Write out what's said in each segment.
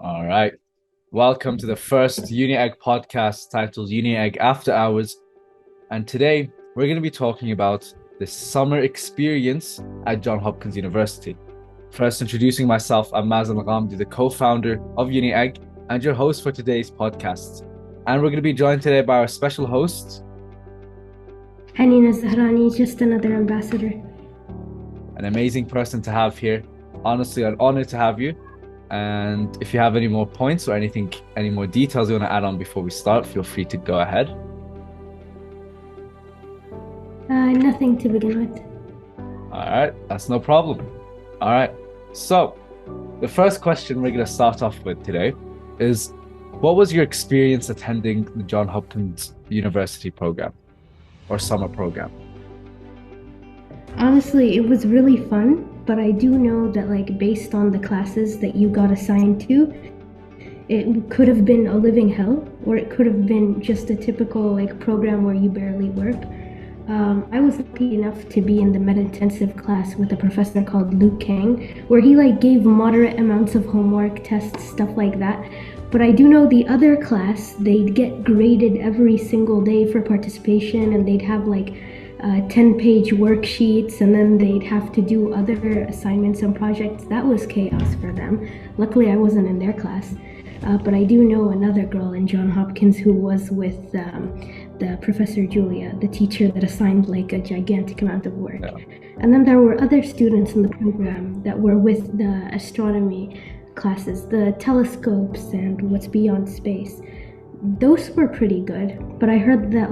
All right. Welcome to the first Uni Egg podcast titled Uni Egg After Hours. And today we're going to be talking about the summer experience at John Hopkins University. First, introducing myself, I'm Mazen Alghamdi, the co-founder of Uni Egg and your host for today's podcast. And we're going to be joined today by our special host, Hanin Alzahrani, just another ambassador. an amazing person to have here. Honestly, an honor to have you. And if you have any more points or any more details you want to add on before we start, feel free to go ahead. Nothing to begin with. All right, that's no problem. All right, so the first question we're going to start off with today is, what was your experience attending the John Hopkins University program or summer program? Honestly, it was really fun, but I do know that based on the classes that you got assigned to, it could have been a living hell, or it could have been just a typical program where you barely work. I was lucky enough to be in the med-intensive class with a professor called Luke Kang, where he gave moderate amounts of homework, tests, stuff like that. But I do know the other class, they'd get graded every single day for participation, and they'd have 10-page worksheets, and then they'd have to do other assignments and projects. That was chaos for them. Luckily, I wasn't in their class. But I do know another girl in John Hopkins who was with the Professor Julia, the teacher that assigned a gigantic amount of work. Yeah. And then there were other students in the program that were with the astronomy classes, the telescopes and what's beyond space. Those were pretty good, but I heard that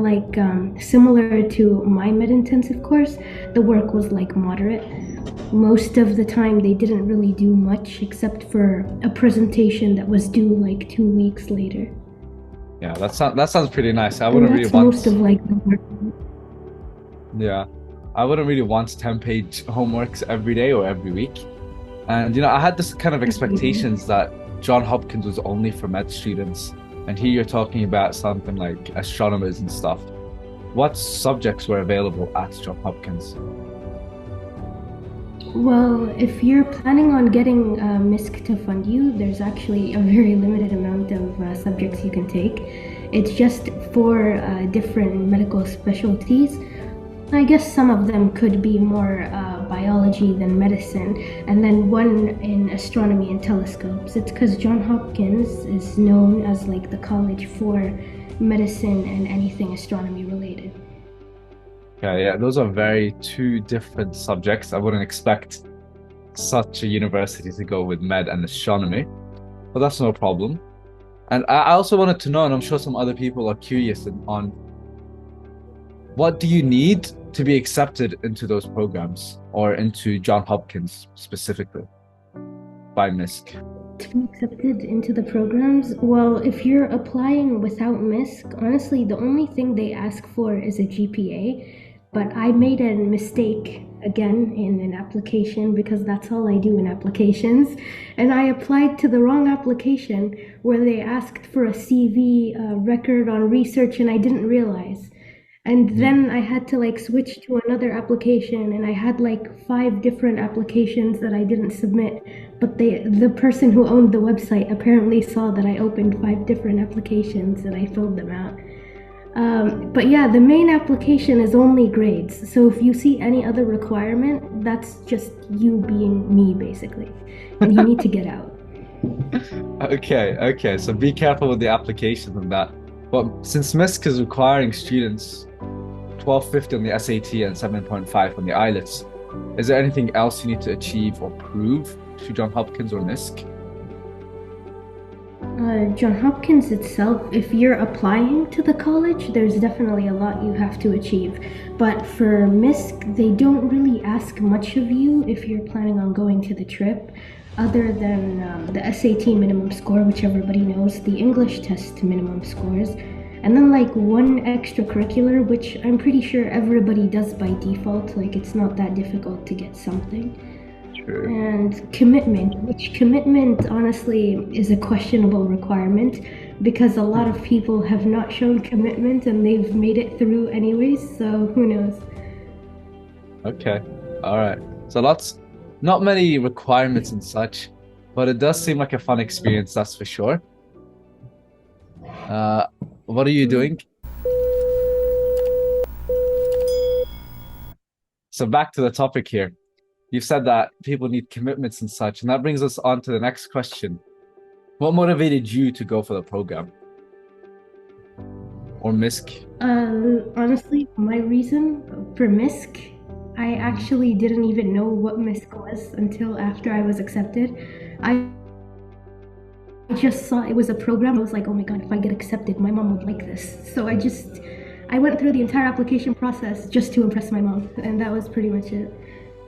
similar to my med-intensive course, the work was moderate. Most of the time they didn't really do much except for a presentation that was due 2 weeks later. Yeah, that sounds pretty nice. I And wouldn't really that's want. most of the work. Yeah, I wouldn't really want 10-page homeworks every day or every week. And I had this kind of expectations that John Hopkins was only for med students. And here you're talking about something like astronomers and stuff. What subjects were available at John Hopkins? Well, if you're planning on getting Misk to fund you, there's actually a very limited amount of subjects you can take. It's just for different medical specialties. I guess some of them could be more biology than medicine, and then one in astronomy and telescopes. It's because John Hopkins is known as the college for medicine and anything astronomy related. Yeah, those are very two different subjects. I wouldn't expect such a university to go with med and astronomy, but that's no problem. And I also wanted to know, and I'm sure some other people are curious on, what do you need to be accepted into those programs or into John Hopkins specifically by Misk? To be accepted into the programs, well, if you're applying without Misk, honestly, the only thing they ask for is a GPA. But I made a mistake again in an application, because that's all I do in applications. And I applied to the wrong application where they asked for a CV record on research, and I didn't realize. And then I had to switch to another application, and I had 5 different applications that I didn't submit. But the person who owned the website apparently saw that I opened 5 different applications and I filled them out. But yeah, the main application is only grades. So if you see any other requirement, that's just you being me, basically. And you need to get out. Okay. So be careful with the application and that. But since Misk is requiring students 1250 on the SAT and 7.5 on the IELTS, is there anything else you need to achieve or prove to John Hopkins or Misk? John Hopkins itself, if you're applying to the college, there's definitely a lot you have to achieve. But for Misk, they don't really ask much of you if you're planning on going to the trip, other than the SAT minimum score, which everybody knows, the English test minimum scores, and then one extracurricular, which I'm pretty sure everybody does by default. It's not that difficult to get something. True. And commitment, which commitment honestly is a questionable requirement, because a lot of people have not shown commitment and they've made it through anyways, so who knows. Okay. All right. So not many requirements and such. but it does seem like a fun experience, that's for sure. Uh, what are you doing? So back to the topic here. You've said that people need commitments and such, and that brings us on to the next question. What motivated you to go for the program or Misk? Honestly, my reason for Misk, I Mhm. actually didn't even know what Misk was until after I was accepted. I just saw it was a program. I was like, oh my god, if I get accepted, my mom would like this. So I went through the entire application process just to impress my mom, and that was pretty much it.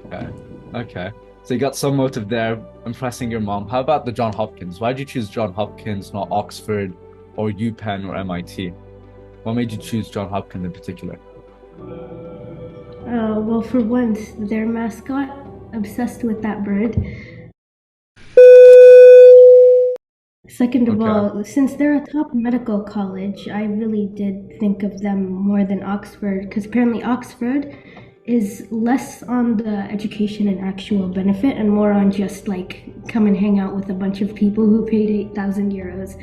Okay. Okay. So you got some motive there, impressing your mom. How about the John Hopkins? Why did you choose John Hopkins, not Oxford or UPenn or MIT? What made you choose John Hopkins in particular? Well, for once, their mascot, obsessed with that bird. Second of Okay. all, since they're a top medical college, I really did think of them more than Oxford, because apparently Oxford is less on the education and actual benefit and more on just like come and hang out with a bunch of people who paid 8,000 euros.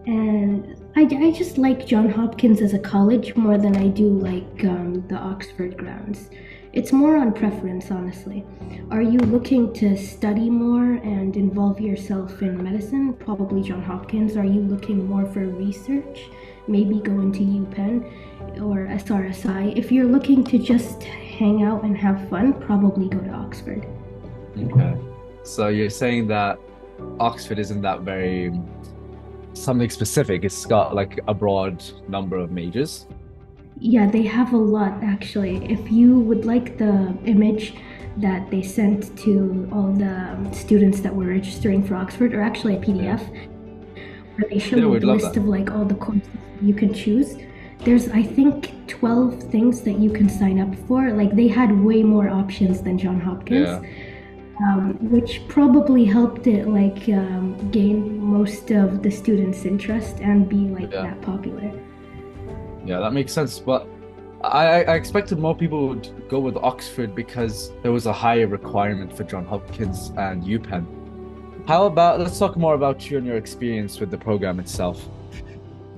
And I just like John Hopkins as a college more than I do like the Oxford grounds. It's more on preference, honestly. Are you looking to study more and involve yourself in medicine? Probably John Hopkins. Are you looking more for research? Maybe go into UPenn or SRSI. If you're looking to just hang out and have fun, probably go to Oxford. Okay. So you're saying that Oxford isn't that very something specific. It's got like a broad number of majors. Yeah, they have a lot actually. If you would like the image that they sent to all the students that were registering for Oxford, or actually a Yeah. PDF, where they show Yeah, you we'd the love that. list of like all the courses you can choose. There's, I think, 12 things that you can sign up for. Like, they had way more options than John Hopkins, Yeah. which probably helped it like gain most of the students' interest and be like Yeah. that popular. Yeah, that makes sense. But I expected more people would go with Oxford because there was a higher requirement for John Hopkins and UPenn. How about let's talk more about you and your experience with the program itself.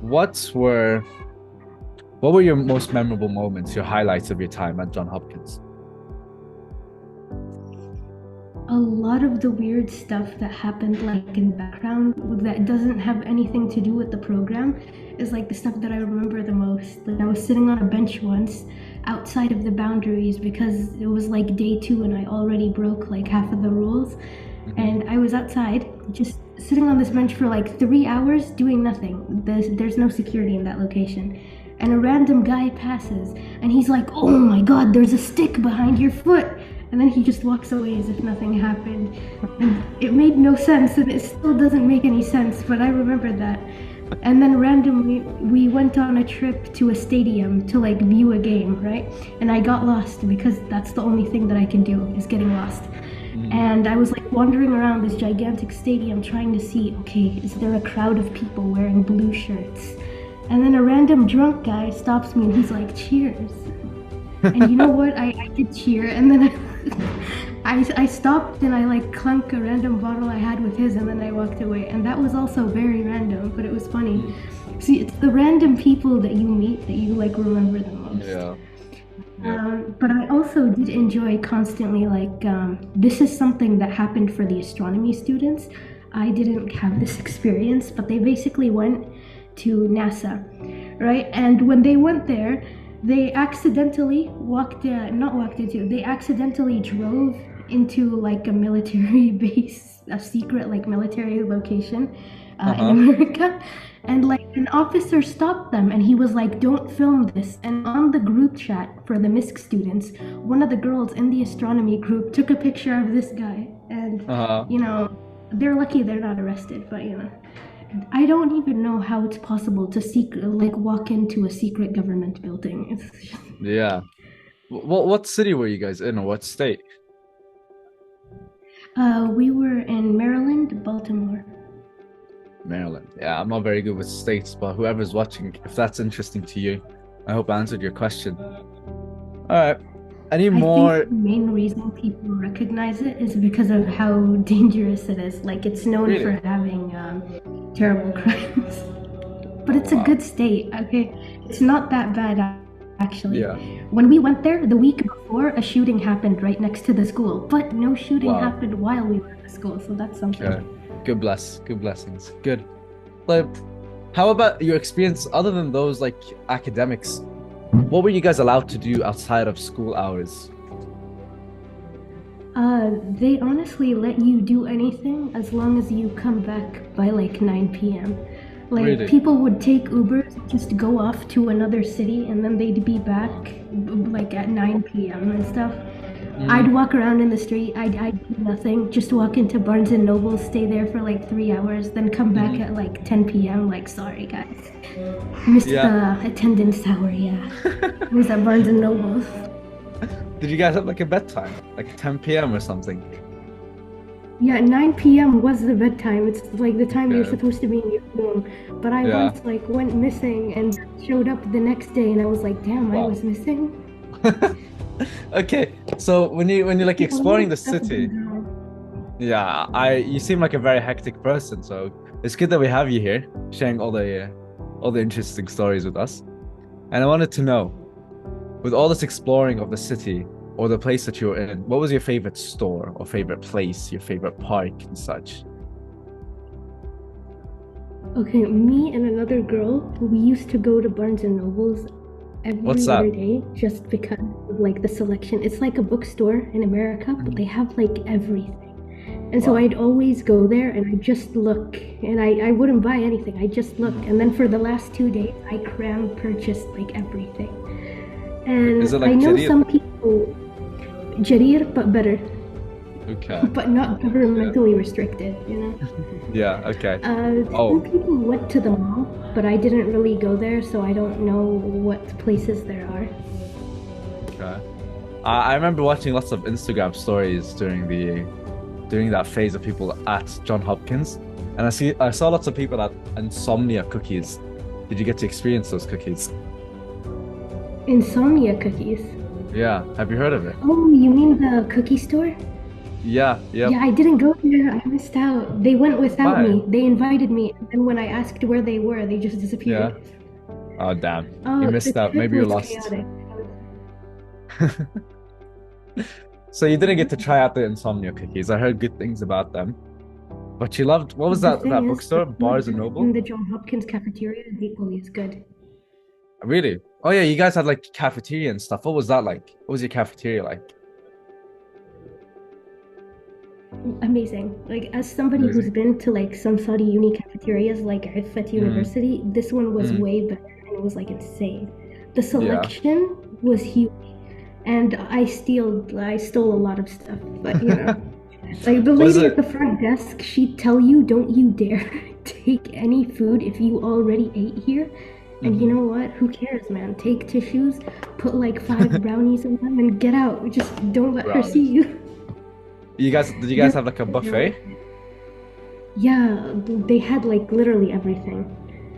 What were what were your most memorable moments, your highlights of your time at John Hopkins? A lot of the weird stuff that happened like in the background that doesn't have anything to do with the program is like the stuff that I remember the most. Like, I was sitting on a bench once outside of the boundaries because it was like day 2 and I already broke like half of the rules, Hmm. and I was outside just sitting on this bench for like 3 hours doing nothing. There's no security in that location. And a random guy passes and he's like, oh my god, there's a stick behind your foot. And then he just walks away as if nothing happened. And it made no sense, and it still doesn't make any sense, but I remember that. And then randomly, we went on a trip to a stadium to like view a game, right? And I got lost because that's the only thing that I can do is getting lost. Hmm. And I was like wandering around this gigantic stadium trying to see, okay, is there a crowd of people wearing blue shirts? And then a random drunk guy stops me and he's like, cheers. And you know what? I did cheer, and then I stopped and I like clunk a random bottle I had with his, and then I walked away. And that was also very random, but it was funny. See, it's the random people that you meet that you like remember the most. Yeah. Yeah. But I also did enjoy constantly like this is something that happened for the astronomy students. I didn't have this experience, but they basically went to NASA, right? And when they went there, they accidentally not walked into, they accidentally drove into like a military base, a secret like military location in Uh-huh. America. And like an officer stopped them and he was like, don't film this. And on the group chat for the Misk students, one of the girls in the astronomy group took a picture of this guy. And, Uh-huh. you know, they're lucky they're not arrested, but you know. I don't even know how it's possible to like walk into a secret government building. Yeah. What city were you guys in or what state? We were in Maryland, Baltimore. Maryland. Yeah, I'm not very good with states, but whoever's watching, if that's interesting to you, I hope I answered your question. All right. Any I think more? the main reason people recognize it is because of how dangerous it is. Like, it's known for Really? having terrible crimes. But Oh it's a wow. good state, okay? It's not that bad, actually. Yeah. When we went there, the week before, a shooting happened right next to the school, but no shooting Wow. happened while we were at the school, so that's something. Okay. Good blessings. Good. Like, how about your experience other than those like academics? What were you guys allowed to do outside of school hours? They honestly let you do anything as long as you come back by like 9 p.m. Like, Really? people would take Ubers, just go off to another city, and then they'd be back Wow. like at 9 p.m. and stuff. I'd Mm, walk around in the street, I'd do nothing, just walk into Barnes and Noble, stay there for like 3 hours, then come back hmm. at like 10 p.m. Like, sorry guys, missed Yeah. the attendance hour. Yeah, it was at Barnes and Noble. Did you guys have like a bedtime? Like 10 p.m. or something? Yeah, 9 p.m. was the bedtime. It's like the time you're Okay. supposed to be in your room. But I Yeah. once like went missing and showed up the next day, and I was like, damn, I Wow. was missing. Okay. So when you're like Yeah, a lot exploring of the stuff city, goes on. yeah, I you seem like a very hectic person, so it's good that we have you here sharing all the interesting stories with us. And I wanted to know, with all this exploring of the city or the place that you're in, what was your favorite store or favorite place, your favorite park and such? Okay, me and another girl, we used to go to Barnes and Nobles What's every that? other day just because of like the selection. It's like a bookstore in America, but Mhm. they have like everything. And so Wow. I'd always go there and I just look, and I wouldn't buy anything. I just look. Mhm. And then for the last 2 days, I cram purchased like everything. Is it And I like know Jadir? some people, Jarir, but better, Okay. but not Yeah. governmentally restricted, you know? Yeah. Okay. Some Oh, people went to the mall, but I didn't really go there, so I don't know what places there are. okay. I remember watching lots of Instagram stories during that phase of people at John Hopkins, and I saw lots of people at Insomnia Cookies. Did you get to experience those cookies? Insomnia cookies. Yeah. Have you heard of it? Oh, you mean the cookie store? Yeah. Yeah, Yep. I didn't go there. I missed out. They went without Why? me. They invited me, and then when I asked where they were, they just disappeared. Yeah. Oh, damn. You Oh, the missed out. trip Maybe you're was lost. chaotic. So you didn't get to try out the Insomnia cookies. I heard good things about them. But you loved, what was The that thing is, the bookstore? food Barnes and in Noble? the John Hopkins cafeteria is equally as good. Really? Oh yeah, you guys had like cafeteria and stuff. What was that like? What was your cafeteria like? Amazing. Like, as somebody who's Amazing. been to like some Saudi uni cafeterias like Ifat Mm, University, this one was mm, way better and it was like insane. The yeah. selection was huge, and I stole a lot of stuff, but you know. Like, the Was lady at it? the front desk, she'd tell you, don't you dare take any food if you already ate here. And you Mhm. know what? Who cares, man? Take tissues, put like 5 brownies in them, and get out. Just don't let her see Brownies. you. Did you guys They're, have like a they're like, buffet? yeah, they had like literally everything.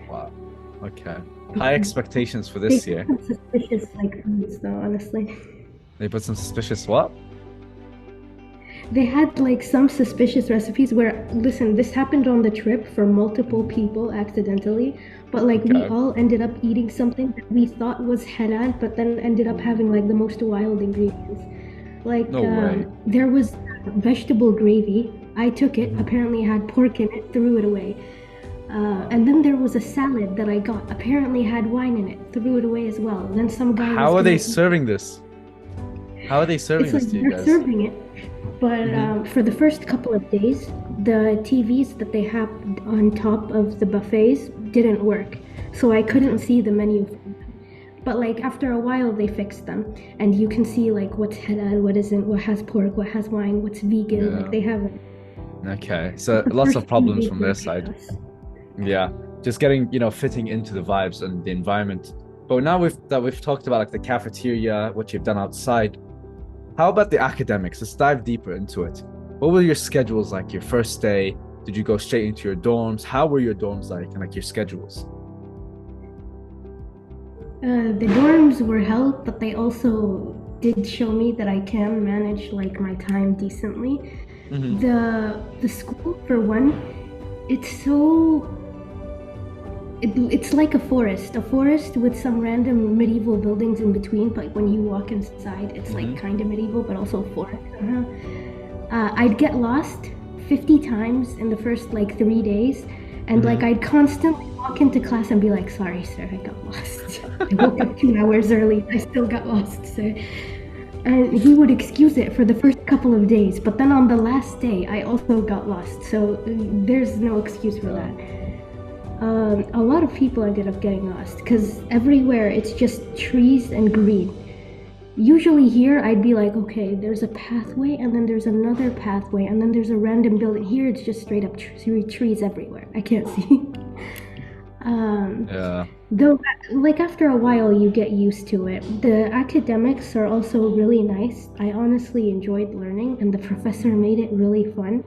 Wow. Okay. High expectations for They this put year. some suspicious like foods though, honestly. They put some suspicious what? They had like some suspicious recipes where, listen, this happened on the trip for multiple Mhm. people accidentally, but like we Okay. all ended up eating something that we thought was halal, but then ended up having like the most wild ingredients. Like, No way. there was vegetable gravy. I took it, Mhm. apparently it had pork in it, threw it away. And then there was a salad that I got, apparently had wine in it, threw it away as well. Then some guy was How are they gonna eat it. serving this? How are they serving It's this like to you they're guys? serving it, but Hmm. for the first couple of days, the TVs that they have on top of the buffets didn't work, so I couldn't Okay. see the menu from them. But like after a while, they fixed them, and you can see like what's halal, what isn't, what has pork, what has wine, what's vegan. Like Yeah. they have it. Okay. But So the lots first of few problems days from were their side. chaos. Yeah. Just getting, fitting into the vibes and the environment. But now we've talked about like the cafeteria, what you've done outside. How about the academics? Let's dive deeper into it. What were your schedules like your first day? Did you go straight into your dorms? How were your dorms like and like your schedules? The dorms were hell, but they also did show me that I can manage like my time decently. Hmm. The school, for one, it's so it's like a forest with some random medieval buildings in between. But when you walk inside, it's like Hmm. kind of medieval, but also forest. I'd get lost 50 times in the first like 3 days, and like Hmm. I'd constantly walk into class and be like, "Sorry, sir, I got lost. I woke up 2 hours early. I still got lost, sir." And he would excuse it for the first couple of days, but then on the last day, I also got lost. So there's no excuse for Yeah. that. A lot of people ended up getting lost because everywhere it's just trees and green. Usually here, I'd be like, okay, there's a pathway, and then there's another pathway, and then there's a random building. Here, it's just straight up trees everywhere. I can't see. um, Yeah. though, like after a while, you get used to it. The academics are also really nice. I honestly enjoyed learning, and the professor made it really fun.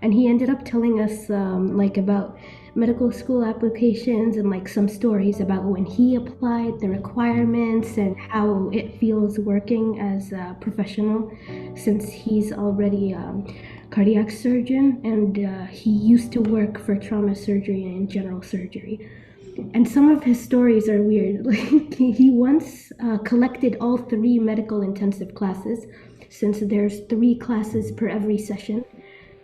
And he ended up telling us like about medical school applications and like some stories about when he applied, the Mhm. requirements, and how it feels working as a professional, since he's already cardiac surgeon and he used to work for trauma surgery and general surgery. And some of his stories are weird. Like he once collected all three medical intensive classes, since there's three classes per every session.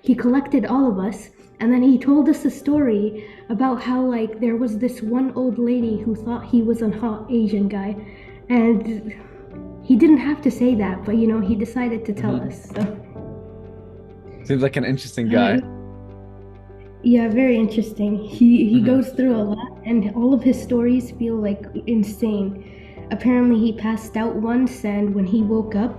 He collected all of us, and then he told us a story about how like there was this one old lady who thought he was a hot Asian guy, and he didn't have to say that, but he decided to tell Hmm. us. So Seems like an interesting guy. uh, yeah, very interesting. He Hmm. goes through a lot, and all of his stories feel like insane. Apparently, he passed out once, and when he woke up,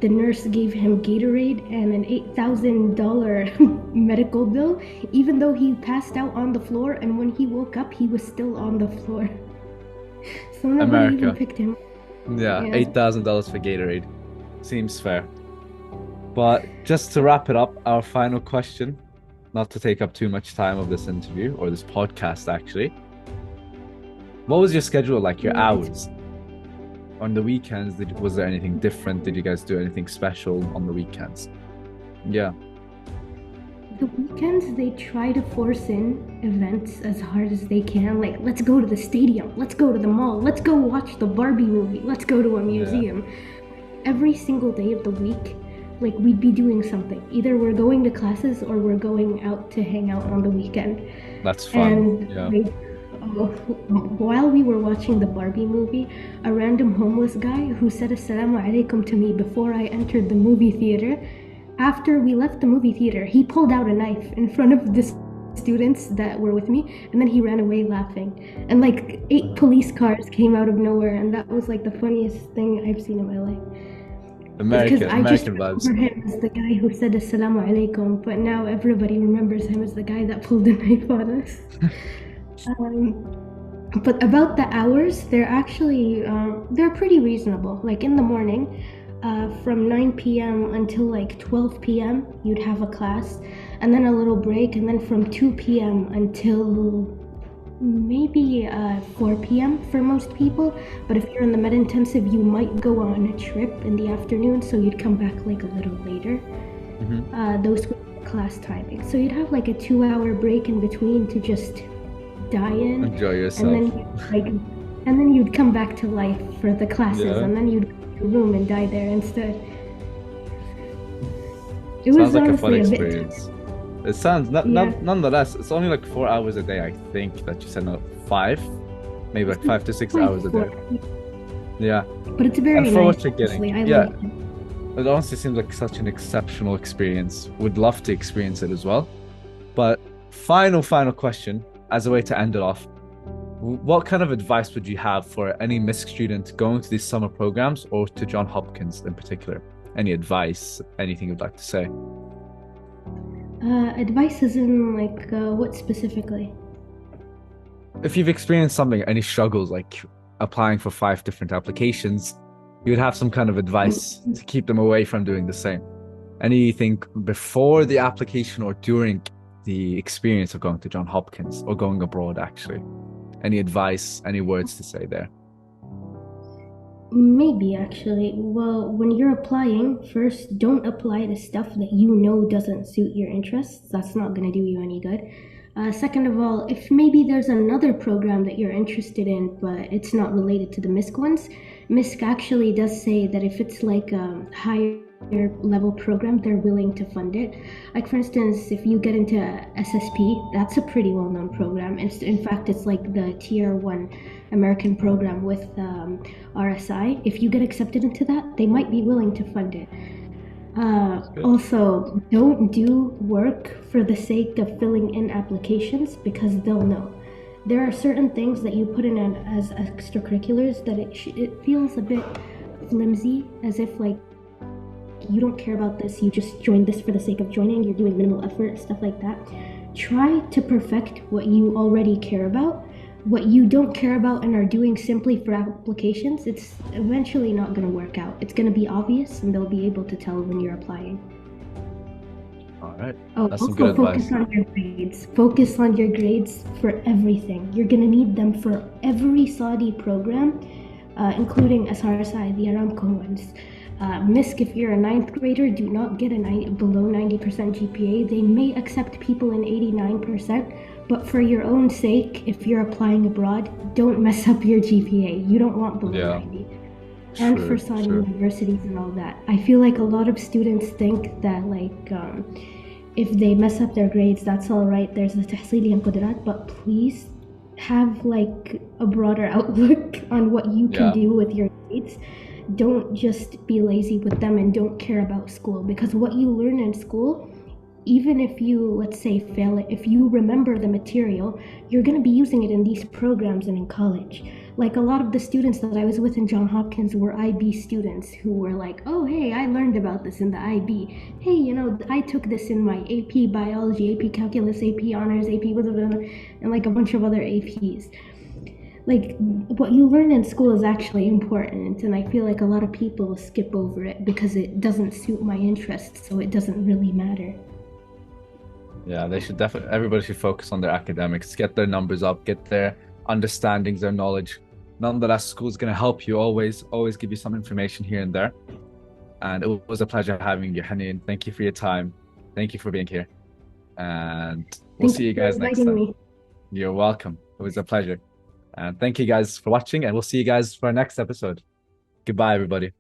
the nurse gave him Gatorade and an $8,000 medical bill, even though he passed out on the floor. And when he woke up, he was still on the floor. So nobody even America. picked him up. Yeah, Yeah. $8,000 for Gatorade. Seems fair. But just to wrap it up, our final question, not to take up too much time of this interview or this podcast, actually. What was your schedule like, your Yeah, it's hours? On the weekends, was there anything different? Did you guys do anything special on the weekends? Yeah. the weekends they try to force in events as hard as they can. Like, let's go to the stadium, let's go to the mall, let's go watch the Barbie movie, let's go to a Yeah. museum. Every single day of the week, like we'd be doing something. Either we're going to classes or we're going out to hang out on the weekend. That's fun. And Yeah. like, while we were watching the Barbie movie, a random homeless guy who said "Assalamu alaikum" to me before I entered the movie theater. After we left the movie theater, he pulled out a knife in front of the students that were with me, and then he ran away laughing. And like eight Uh-huh. police cars came out of nowhere, and that was like the funniest thing I've seen in my life. Because I just American vibes. remember him as the guy who said "Assalamu alaikum," but now everybody remembers him as the guy that pulled the knife on us. But about the hours, they're pretty reasonable. Like in the morning, from 9 p.m. until like 12 p.m., you'd have a class, and then a little break, and then from 2 p.m. until maybe 4 p.m. for most people. But if you're in the med intensive, you might go on a trip in the afternoon, so you'd come back like a little later. Hmm. Those were class timing. So you'd have like a 2 hour break in between to just die in, Enjoy and yourself. then like, and then you'd come back to life for the classes, Yeah. and then you'd go to your room and die there instead. It Sounds was like a fun honestly a bit experience. It sounds yeah. nonetheless, it's only like 4 hours a day, I think, that you said no, five, maybe It's like 5 to 6 hours a day. like 4, Yeah. but it's And very for nice. what you're getting, Honestly, I yeah, like it. it honestly seems like such an exceptional experience. Would love to experience it as well. But final question, as a way to end it off, what kind of advice would you have for any Misk student going to these summer programs or to John Hopkins in particular? Any advice, anything you'd like to say? Advice is in like what specifically? If you've experienced something, any struggles like applying for 5 different applications, you would have some kind of advice to keep them away from doing the same. Anything before the application or during the experience of going to John Hopkins or going abroad, actually? Any advice, any words to say there? Maybe actually. Well, when you're applying, first don't apply to stuff that you know doesn't suit your interests. That's not going to do you any good. Second of all, if maybe there's another program that you're interested in, but it's not related to the MISC ones, MISC actually does say that if it's like a higher level program, they're willing to fund it. Like for instance, if you get into SSP, that's a pretty well-known program. In fact, it's like the tier one American program with RSI. If you get accepted into that, they might be willing to fund it. That's good. Also, don't do work for the sake of filling in applications because they'll know. There are certain things that you put in as extracurriculars that it feels a bit flimsy, as if like you don't care about this, you just joined this for the sake of joining, you're doing minimal effort, stuff like that. Try to perfect what you already care about. What you don't care about and are doing simply for applications, it's eventually not going to work out. It's going to be obvious and they'll be able to tell when you're applying. All right. Oh, That's some good also focus advice. on your grades. Focus on your grades for everything. You're going to need them for every Saudi program, including SRSI, the Aramco ones. MISC, if you're a ninth grader, do not get below 90% GPA. They may accept people in 89%, but for your own sake, if you're applying abroad, don't mess up your GPA. You don't want below Yeah, 90. And for true, Saudi true. universities and all that. I feel like a lot of students think that if they mess up their grades, that's all right. There's the tahsili and qudrat, but please have like a broader outlook on what you can Yeah, do with your grades. Don't just be lazy with them and don't care about school, because what you learn in school, even if you, let's say, fail it, if you remember the material, you're going to be using it in these programs and in college. Like a lot of the students that I was with in John Hopkins were IB students who were like, oh, hey, I learned about this in the IB. Hey, I took this in my AP biology, AP calculus, AP honors, AP blah, blah, blah, and like a bunch of other APs. Like what you learn in school is actually important, and I feel like a lot of people skip over it because it doesn't suit my interests, so it doesn't really matter. yeah. They should definitely, everybody should focus on their academics, get their numbers up, get their understandings, their knowledge. Nonetheless, school's going to help you always, always give you some information here and there. And it was a pleasure having you, Hanin. Thank you for your time. Thank you for being here. And we'll Thank see you you for guys next inviting time. me. You're welcome. It was a pleasure. And thank you guys for watching, and we'll see you guys for our next episode. Goodbye, everybody.